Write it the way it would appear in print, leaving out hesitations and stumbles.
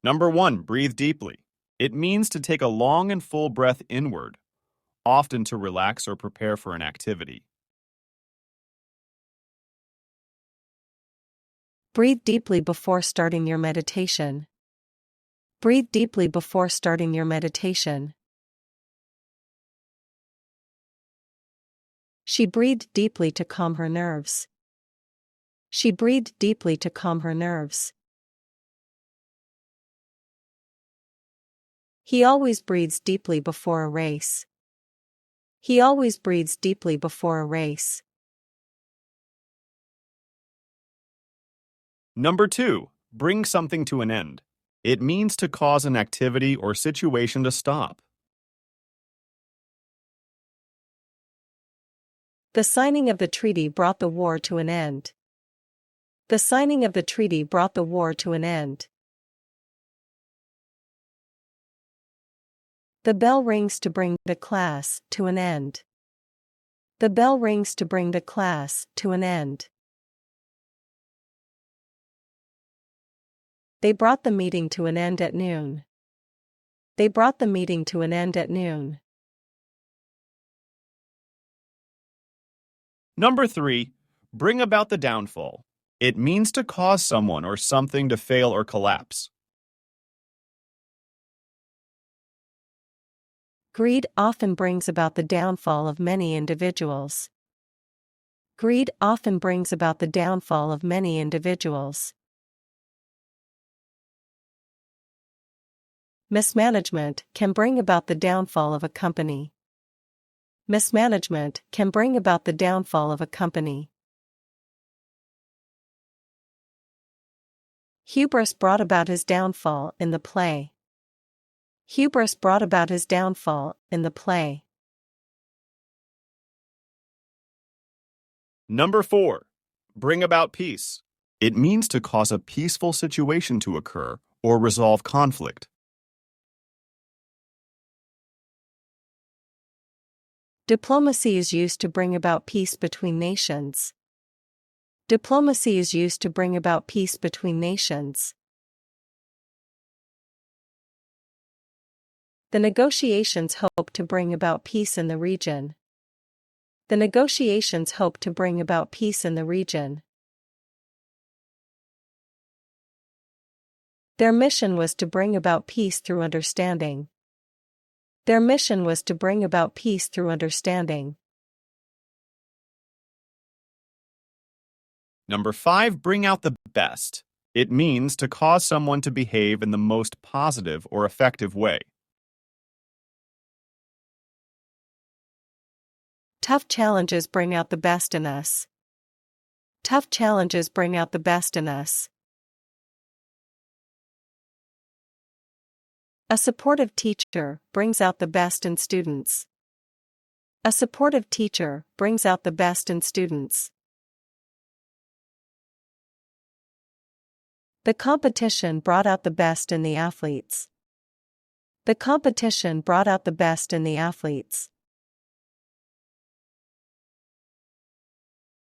Number 1, breathe deeply. It means to take a long and full breath inward, often to relax or prepare for an activity. Breathe deeply before starting your meditation. Breathe deeply before starting your meditation. She breathed deeply to calm her nerves. She breathed deeply to calm her nerves. He always breathes deeply before a race. He always breathes deeply before a race. Number 2, bring something to an end. It means to cause an activity or situation to stop. The signing of the treaty brought the war to an end. The signing of the treaty brought the war to an end. The bell rings to bring the class to an end. The bell rings to bring the class to an end. They brought the meeting to an end at noon. They brought the meeting to an end at noon. Number 3, bring about the downfall. It means to cause someone or something to fail or collapse. Greed often brings about the downfall of many individuals. Greed often brings about the downfall of many individuals. Mismanagement can bring about the downfall of a company. Mismanagement can bring about the downfall of a company. Hubris brought about his downfall in the play. Hubris brought about his downfall in the play. Number 4, bring about peace. It means to cause a peaceful situation to occur or resolve conflict. Diplomacy is used to bring about peace between nations. Diplomacy is used to bring about peace between nations. The negotiations hope to bring about peace in the region. The negotiations hope to bring about peace in the region. Their mission was to bring about peace through understanding. Their mission was to bring about peace through understanding. Number 5, bring out the best. It means to cause someone to behave in the most positive or effective way. Tough challenges bring out the best in us. Tough challenges bring out the best in us. A supportive teacher brings out the best in students. A supportive teacher brings out the best in students. The competition brought out the best in the athletes. The competition brought out the best in the athletes.